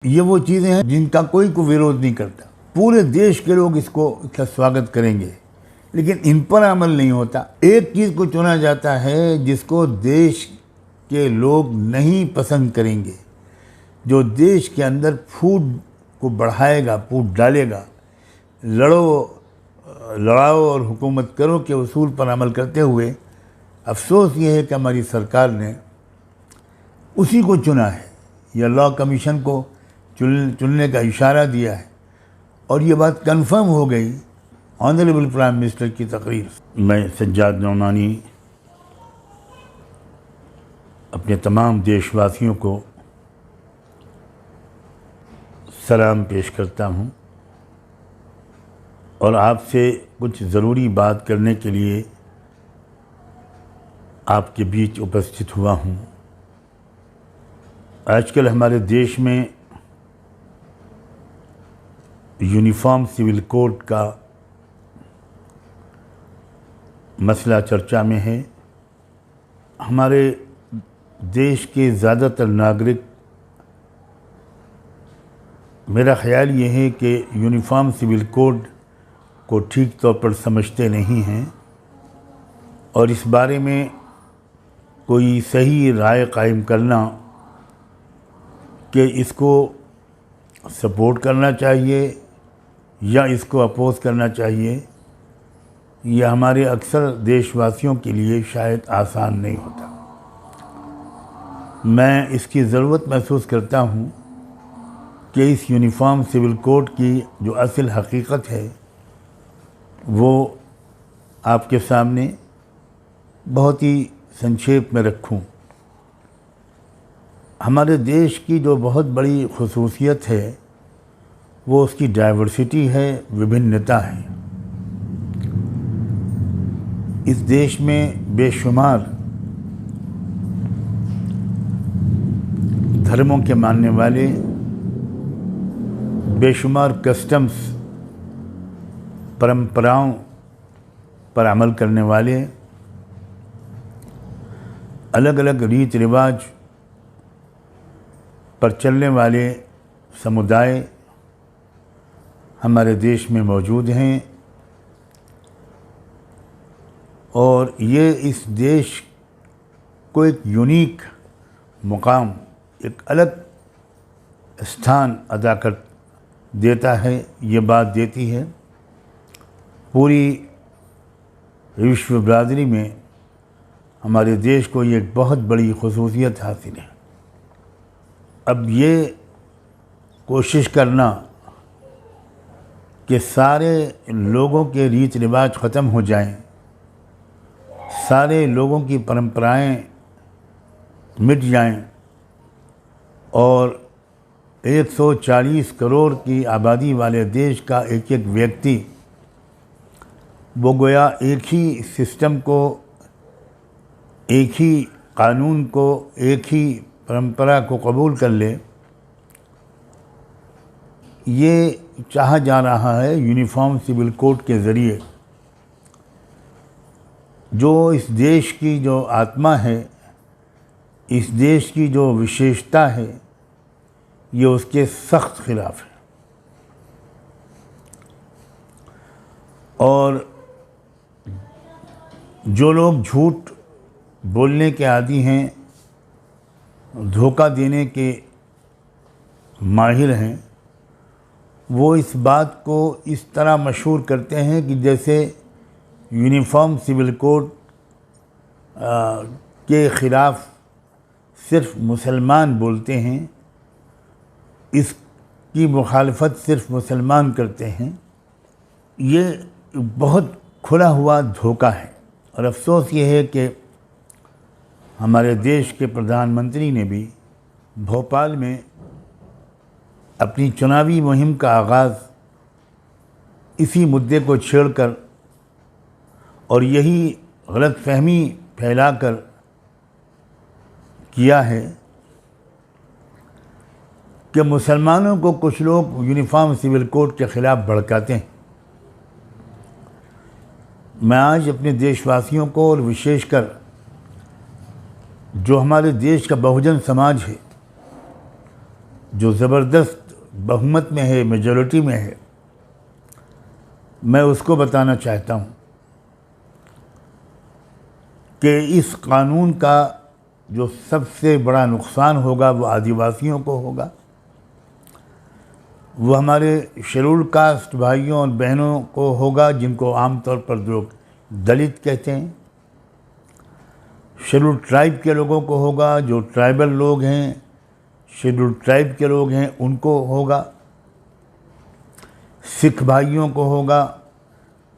ये वो चीज़ें हैं जिनका कोई विरोध नहीं करता। पूरे देश के लोग इसका स्वागत करेंगे, लेकिन इन पर अमल नहीं होता। एक चीज़ को चुना जाता है जिसको देश के लोग नहीं पसंद करेंगे, जो देश के अंदर फूट को बढ़ाएगा, फूट डालेगा। लड़ाओ और हुकूमत करो के उसूल पर अमल करते हुए अफसोस ये है कि हमारी सरकार ने उसी को चुना है, या लॉ कमीशन को चुनने का इशारा दिया है, और ये बात कंफर्म हो गई ऑनरेबल प्राइम मिनिस्टर की तकरीर। मैं सज्जाद नौमानी अपने तमाम देशवासियों को सलाम पेश करता हूँ और आपसे कुछ ज़रूरी बात करने के लिए आपके बीच उपस्थित हुआ हूँ। आजकल हमारे देश में यूनिफॉर्म सिविल कोड का मसला चर्चा में है। हमारे देश के ज़्यादातर नागरिक, मेरा ख़्याल ये है कि यूनिफॉर्म सिविल कोड को ठीक तौर पर समझते नहीं हैं और इस बारे में कोई सही राय कायम करना कि इसको सपोर्ट करना चाहिए या इसको अपोज़ करना चाहिए, यह हमारे अक्सर देशवासियों के लिए शायद आसान नहीं होता। मैं इसकी ज़रूरत महसूस करता हूँ कि इस यूनिफॉर्म सिविल कोड की जो असल हकीकत है वो आपके सामने बहुत ही संक्षेप में रखूँ। हमारे देश की जो बहुत बड़ी खुसूसियत है वो उसकी डाइवर्सिटी है, विभिन्नता है। इस देश में बेशुमार धर्मों के मानने वाले, बेशुमार कस्टम्स, परंपराओं पर अमल करने वाले, अलग अलग रीत रिवाज पर चलने वाले समुदाय हमारे देश में मौजूद हैं और ये इस देश को एक यूनिक मुकाम, एक अलग स्थान अदा कर देता है। ये बात देती है पूरी विश्व बरादरी में हमारे देश को ये एक बहुत बड़ी खुसूसियत हासिल है। अब ये कोशिश करना कि सारे लोगों के रीत रिवाज ख़त्म हो जाएं, सारे लोगों की परंपराएं मिट जाएं और 140 करोड़ की आबादी वाले देश का एक एक व्यक्ति वो गोया एक ही सिस्टम को, एक ही कानून को, एक ही परंपरा को कबूल कर ले, ये चाहा जा रहा है यूनिफॉर्म सिविल कोड के ज़रिए। जो इस देश की जो आत्मा है, इस देश की जो विशेषता है, ये उसके सख्त खिलाफ है। और जो लोग झूठ बोलने के आदी हैं, धोखा देने के माहिर हैं, वो इस बात को इस तरह मशहूर करते हैं कि जैसे यूनिफॉर्म सिविल कोड के ख़िलाफ़ सिर्फ मुसलमान बोलते हैं, इसकी मुखालफत सिर्फ मुसलमान करते हैं। ये बहुत खुला हुआ धोखा है और अफसोस ये है कि हमारे देश के प्रधानमंत्री ने भी भोपाल में अपनी चुनावी मुहिम का आगाज़ इसी मुद्दे को छेड़कर और यही गलतफहमी फैलाकर किया है कि मुसलमानों को कुछ लोग यूनिफॉर्म सिविल कोड के ख़िलाफ़ भड़काते हैं। मैं आज अपने देशवासियों को और विशेषकर जो हमारे देश का बहुजन समाज है जो ज़बरदस्त बहुमत में है, मेजॉरिटी में है, मैं उसको बताना चाहता हूँ कि इस कानून का जो सबसे बड़ा नुकसान होगा वो आदिवासियों को होगा, वो हमारे शेड्यूल कास्ट भाइयों और बहनों को होगा, जिनको आमतौर पर लोग दलित कहते हैं। शेड्यूल ट्राइब के लोगों को होगा, जो ट्राइबल लोग हैं, शेड्यूल ट्राइब के लोग हैं, उनको होगा। सिख भाइयों को होगा,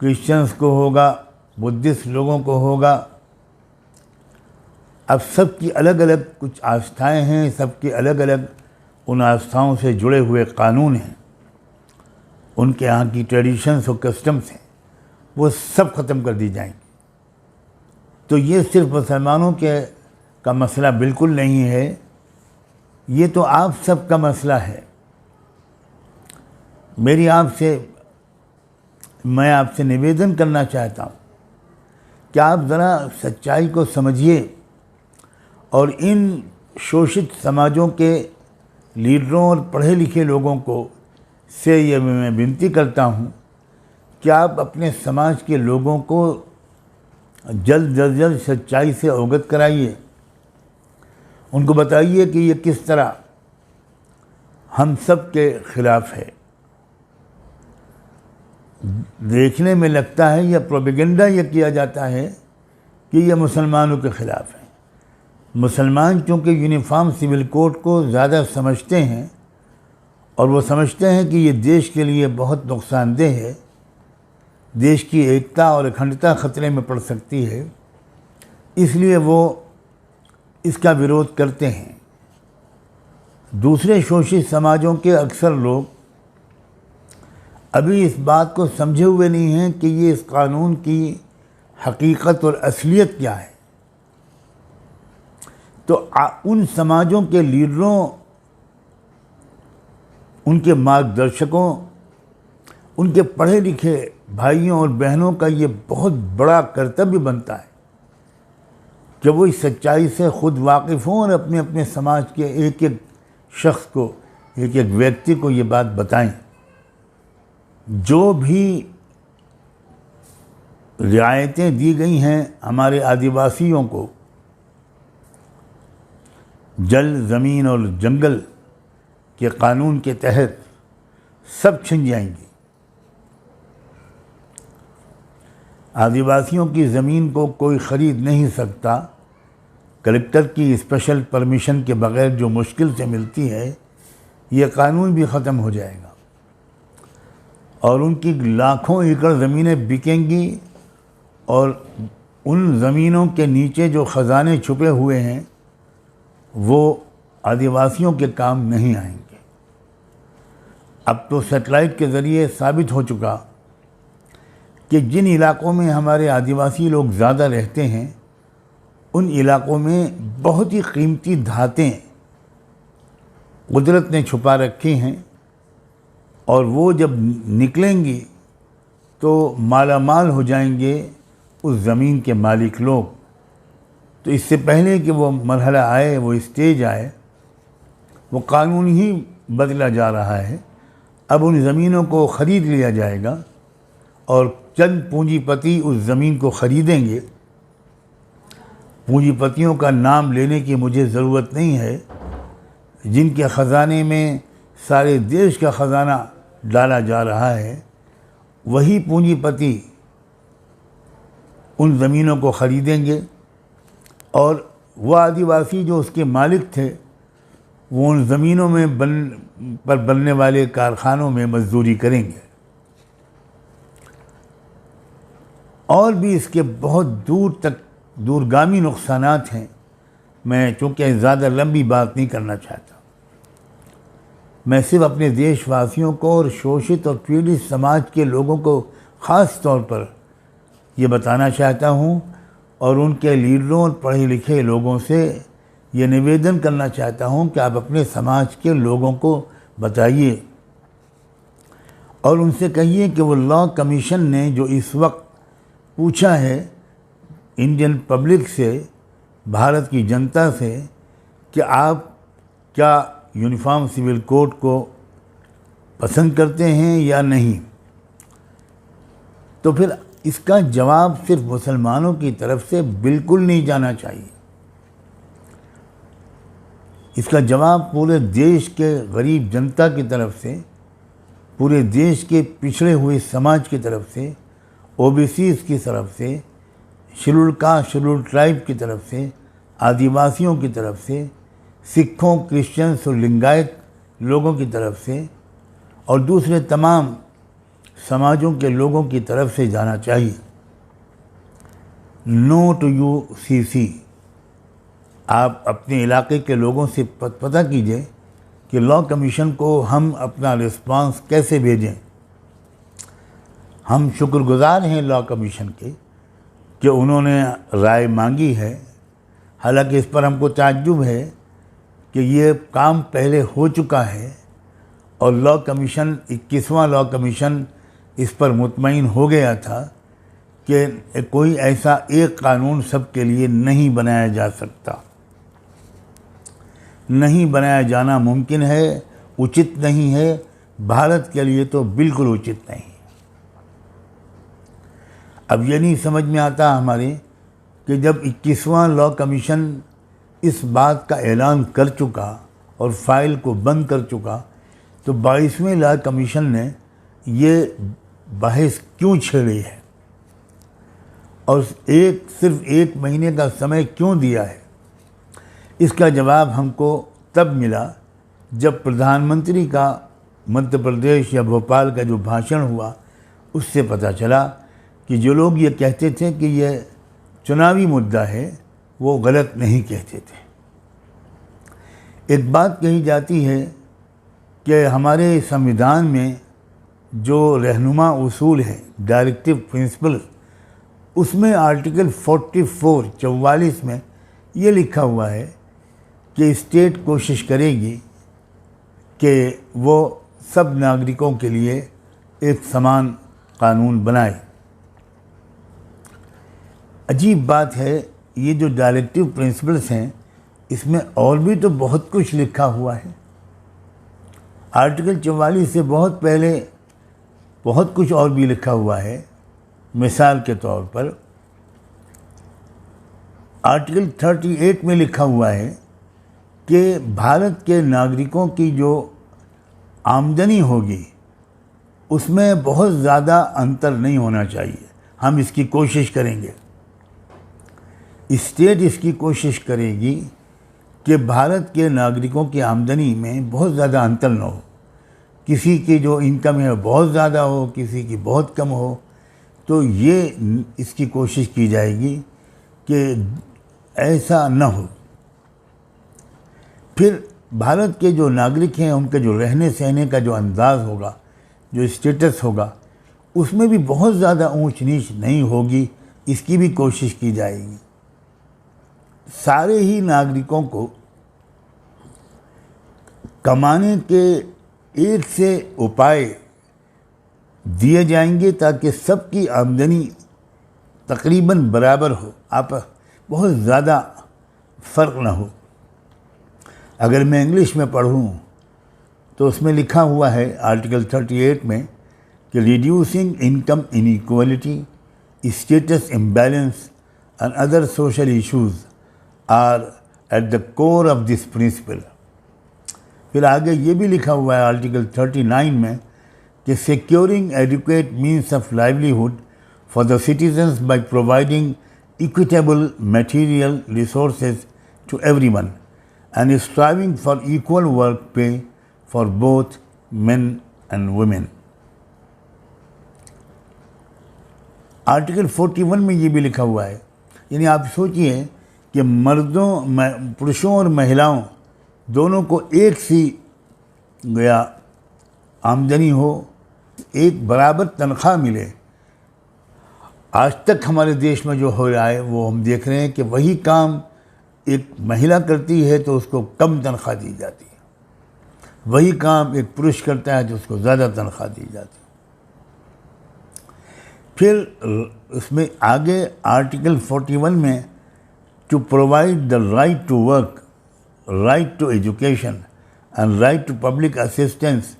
क्रिश्चियंस को होगा, बुद्धिस्ट लोगों को होगा। अब सबकी अलग अलग कुछ आस्थाएं हैं, सबकी अलग अलग उन आस्थाओं से जुड़े हुए कानून हैं, उनके यहाँ की ट्रेडिशंस और कस्टम्स हैं, वो सब ख़त्म कर दी जाएंगी। तो ये सिर्फ मुसलमानों के का मसला बिल्कुल नहीं है, ये तो आप सब का मसला है। मैं आपसे निवेदन करना चाहता हूँ कि आप ज़रा सच्चाई को समझिए और इन शोषित समाजों के लीडरों और पढ़े लिखे लोगों को से ये मैं विनती करता हूँ कि आप अपने समाज के लोगों को जल्द से जल्द सच्चाई से अवगत कराइए। उनको बताइए कि ये किस तरह हम सब के खिलाफ है। देखने में लगता है या प्रोपेगेंडा ये किया जाता है कि ये मुसलमानों के खिलाफ है। मुसलमान चूँकि यूनिफॉर्म सिविल कोड को ज़्यादा समझते हैं और वो समझते हैं कि ये देश के लिए बहुत नुकसानदेह है, देश की एकता और अखंडता खतरे में पड़ सकती है, इसलिए वो इसका विरोध करते हैं। दूसरे शोषित समाजों के अक्सर लोग अभी इस बात को समझे हुए नहीं हैं कि ये इस कानून की हकीकत और असलियत क्या है। तो उन समाजों के लीडरों, उनके मार्गदर्शकों, उनके पढ़े लिखे भाइयों और बहनों का ये बहुत बड़ा कर्तव्य बनता है कि वो इस सच्चाई से खुद वाकिफ़ हों और अपने अपने समाज के एक एक शख्स को, एक एक व्यक्ति को ये बात बताएं। जो भी रियायतें दी गई हैं हमारे आदिवासियों को, जल, ज़मीन और जंगल के कानून के तहत, सब छिन जाएंगी। आदिवासियों की ज़मीन को कोई ख़रीद नहीं सकता। कलेक्टर की स्पेशल परमिशन के बग़ैर जो मुश्किल से मिलती है, ये कानून भी ख़त्म हो जाएगा और उनकी लाखों एकड़ ज़मीनें बिकेंगी और उन ज़मीनों के नीचे जो ख़जाने छुपे हुए हैं वो आदिवासियों के काम नहीं आएंगे। अब तो सैटेलाइट के ज़रिए साबित हो चुका कि जिन इलाक़ों में हमारे आदिवासी लोग ज़्यादा रहते हैं, उन इलाक़ों में बहुत ही कीमती धातें कुदरत ने छुपा रखी हैं और वो जब निकलेंगी तो मालामाल हो जाएंगे उस ज़मीन के मालिक लोग। तो इससे पहले कि वो मरहला आए, वो स्टेज आए, वो कानून ही बदला जा रहा है। अब उन ज़मीनों को ख़रीद लिया जाएगा और चंद पूंजीपति उस ज़मीन को ख़रीदेंगे। पूंजीपतियों का नाम लेने की मुझे ज़रूरत नहीं है, जिनके ख़जाने में सारे देश का ख़जाना डाला जा रहा है, वही पूंजीपति उन ज़मीनों को ख़रीदेंगे और वह आदिवासी जो उसके मालिक थे, वो उन ज़मीनों में बनने वाले कारखानों में मजदूरी करेंगे। और भी इसके बहुत दूर तक दूरगामी नुकसानात हैं। मैं चूँकि ज़्यादा लंबी बात नहीं करना चाहता, मैं सिर्फ अपने देशवासियों को और शोषित और पीड़ित समाज के लोगों को ख़ास तौर पर ये बताना चाहता हूँ और उनके लीडरों और पढ़े लिखे लोगों से ये निवेदन करना चाहता हूँ कि आप अपने समाज के लोगों को बताइए और उनसे कहिए कि वो लॉ कमीशन ने जो इस वक्त पूछा है इंडियन पब्लिक से, भारत की जनता से, कि आप क्या यूनिफॉर्म सिविल कोड को पसंद करते हैं या नहीं, तो फिर इसका जवाब सिर्फ मुसलमानों की तरफ से बिल्कुल नहीं जाना चाहिए। इसका जवाब पूरे देश के गरीब जनता की तरफ से, पूरे देश के पिछड़े हुए समाज की तरफ से, ओबीसीज़ की तरफ से, शेड्यूल्ड कास्ट शेड्यूल्ड ट्राइब की तरफ से, आदिवासियों की तरफ से, सिखों, क्रिश्चियंस और लिंगायत लोगों की तरफ से और दूसरे तमाम समाजों के लोगों की तरफ से जाना चाहिए। No to UCC. आप अपने इलाके के लोगों से पता कीजिए कि लॉ कमीशन को हम अपना रिस्पांस कैसे भेजें। हम शुक्रगुजार हैं लॉ कमीशन के कि उन्होंने राय मांगी है। हालांकि इस पर हमको ताज्जुब है कि ये काम पहले हो चुका है और लॉ कमीशन 21वां लॉ कमीशन इस पर मुतमईन हो गया था कि कोई ऐसा एक कानून सबके लिए नहीं बनाया जा सकता, नहीं बनाया जाना मुमकिन है, उचित नहीं है, भारत के लिए तो बिल्कुल उचित नहीं। अब ये नहीं समझ में आता हमारे कि जब 21वां लॉ कमीशन इस बात का ऐलान कर चुका और फाइल को बंद कर चुका, तो 22वें लॉ कमीशन ने ये बहस क्यों छेड़ी है और सिर्फ एक महीने का समय क्यों दिया है। इसका जवाब हमको तब मिला जब प्रधानमंत्री का मध्य प्रदेश या भोपाल का जो भाषण हुआ उससे पता चला कि जो लोग ये कहते थे कि ये चुनावी मुद्दा है, वो गलत नहीं कहते थे। एक बात कही जाती है कि हमारे संविधान में जो रहनुमा उसूल है, डायरेक्टिव प्रिंसिपल, उसमें आर्टिकल 44 में ये लिखा हुआ है कि स्टेट कोशिश करेगी कि वो सब नागरिकों के लिए एक समान कानून बनाए। अजीब बात है, ये जो डायरेक्टिव प्रिंसिपल्स हैं इसमें और भी तो बहुत कुछ लिखा हुआ है। आर्टिकल 44 से बहुत पहले बहुत कुछ और भी लिखा हुआ है। मिसाल के तौर पर आर्टिकल 38 में लिखा हुआ है कि भारत के नागरिकों की जो आमदनी होगी उसमें बहुत ज़्यादा अंतर नहीं होना चाहिए। हम इसकी कोशिश करेंगे, स्टेट इसकी कोशिश करेगी कि भारत के नागरिकों की आमदनी में बहुत ज़्यादा अंतर न हो। किसी की जो इनकम है बहुत ज़्यादा हो, किसी की बहुत कम हो, तो ये इसकी कोशिश की जाएगी कि ऐसा न हो। फिर भारत के जो नागरिक हैं उनके जो रहने सहने का जो अंदाज़ होगा, जो स्टेटस होगा, उसमें भी बहुत ज़्यादा ऊंच नीच नहीं होगी, इसकी भी कोशिश की जाएगी। सारे ही नागरिकों को कमाने के एक से उपाय दिए जाएंगे ताकि सबकी आमदनी तकरीबन बराबर हो, आप बहुत ज़्यादा फ़र्क ना हो। अगर मैं इंग्लिश में पढ़ूँ तो उसमें लिखा हुआ है आर्टिकल 38 में कि reducing income inequality, status imbalance and other social issues are at the core of this principle. फिर आगे ये भी लिखा हुआ है आर्टिकल 39 में कि securing adequate means of livelihood for the citizens by providing equitable material resources to everyone and striving for equal work pay for both men and women. Article 41 में ये भी लिखा हुआ है, यानी आप सोचिए कि पुरुषों और महिलाओं दोनों को एक सी गया आमदनी हो, एक बराबर तनख्वाह मिले। आज तक हमारे देश में जो हो रहा है वो हम देख रहे हैं कि वही काम एक महिला करती है तो उसको कम तनख्वाह दी जाती है, वही काम एक पुरुष करता है तो उसको ज़्यादा तनख्वाह दी जाती है। फिर उसमें आगे आर्टिकल 41 में to provide the right to work, right to education and right to public assistance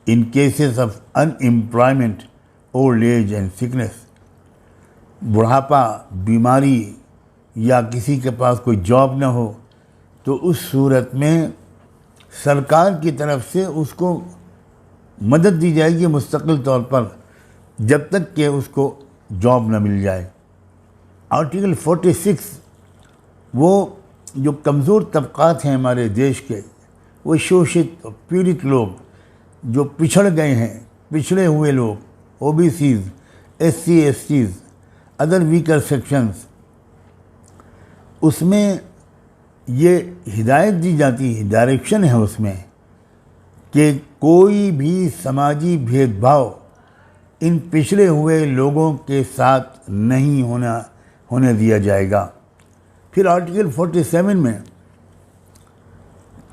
in cases of unemployment, old age and sickness. बुढ़ापा, बीमारी या किसी के पास कोई जॉब न हो तो उस सूरत में सरकार की तरफ से उसको मदद दी जाएगी मुस्तकिल तौर पर जब तक कि उसको जॉब न मिल जाए। आर्टिकल 46 वो जो कमज़ोर तबक़ात हैं हमारे देश के, वो शोषित पीड़ित लोग जो पिछड़ गए हैं, पिछड़े हुए लोग, ओबीसीज़, SC STs, other weaker sections, उसमें ये हिदायत दी जाती है, डायरेक्शन है उसमें कि कोई भी समाजी भेदभाव इन पिछड़े हुए लोगों के साथ नहीं होने दिया जाएगा। फिर आर्टिकल 47 में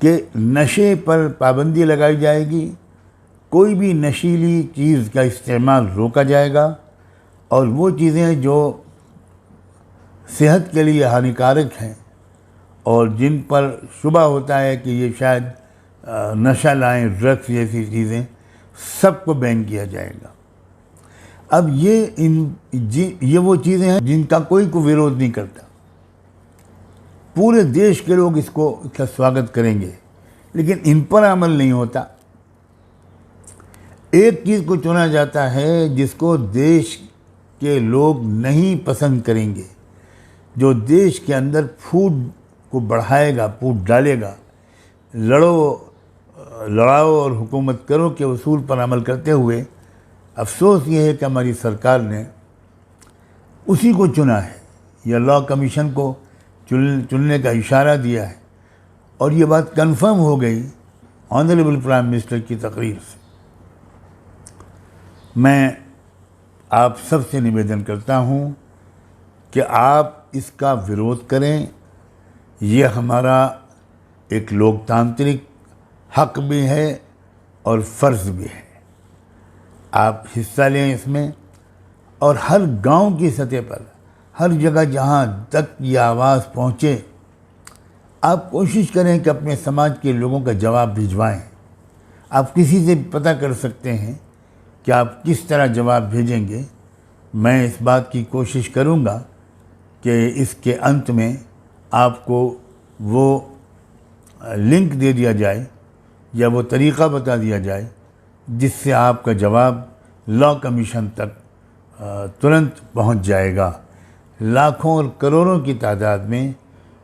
कि नशे पर पाबंदी लगाई जाएगी, कोई भी नशीली चीज़ का इस्तेमाल रोका जाएगा और वो चीज़ें जो सेहत के लिए हानिकारक हैं और जिन पर शुबा होता है कि ये शायद नशा लाएं, ड्रग्स जैसी चीज़ें, सबको बैन किया जाएगा। अब ये वो चीज़ें हैं जिनका कोई विरोध नहीं करता, पूरे देश के लोग इसका स्वागत करेंगे, लेकिन इन पर अमल नहीं होता। एक चीज़ को चुना जाता है जिसको देश के लोग नहीं पसंद करेंगे, जो देश के अंदर फूट को बढ़ाएगा, फूट डालेगा, लड़ाओ और हुकूमत करो के उसूल पर अमल करते हुए अफसोस ये है कि हमारी सरकार ने उसी को चुना है या लॉ कमीशन को चुनने का इशारा दिया है और ये बात कंफर्म हो गई ऑनरेबल प्राइम मिनिस्टर की तकरीर से। मैं आप सबसे निवेदन करता हूँ कि आप इसका विरोध करें, ये हमारा एक लोकतांत्रिक हक भी है और फ़र्ज़ भी है। आप हिस्सा लें इसमें और हर गांव की सतह पर, हर जगह जहां तक ये आवाज़ पहुंचे, आप कोशिश करें कि अपने समाज के लोगों का जवाब भिजवाएं। आप किसी से पता कर सकते हैं कि आप किस तरह जवाब भेजेंगे। मैं इस बात की कोशिश करूंगा कि इसके अंत में आपको वो लिंक दे दिया जाए या वो तरीक़ा बता दिया जाए जिससे आपका जवाब लॉ कमीशन तक तुरंत पहुंच जाएगा। लाखों और करोड़ों की तादाद में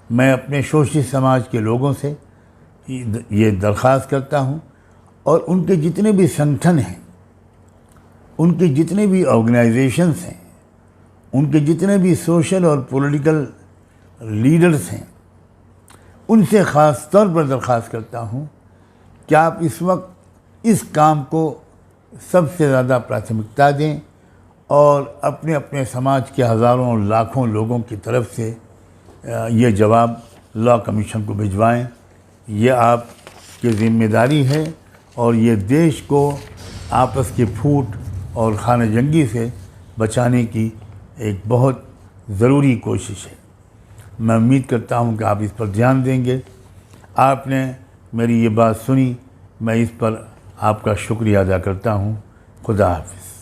मैं अपने शोषित समाज के लोगों से ये दरख्वास्त करता हूं और उनके जितने भी संगठन हैं, उनके जितने भी ऑर्गेनाइजेशंस हैं, उनके जितने भी सोशल और पॉलिटिकल लीडर्स हैं, उनसे ख़ास तौर पर दरख्वास्त करता हूं कि आप इस वक्त इस काम को सबसे ज़्यादा प्राथमिकता दें और अपने अपने समाज के हज़ारों और लाखों लोगों की तरफ से ये जवाब लॉ कमीशन को भिजवाएं। ये आपकी ज़िम्मेदारी है और ये देश को आपस की फूट और खाना जंगी से बचाने की एक बहुत ज़रूरी कोशिश है। मैं उम्मीद करता हूँ कि आप इस पर ध्यान देंगे। आपने मेरी ये बात सुनी, मैं इस पर आपका शुक्रिया अदा करता हूँ। खुदा हाफ़िज़।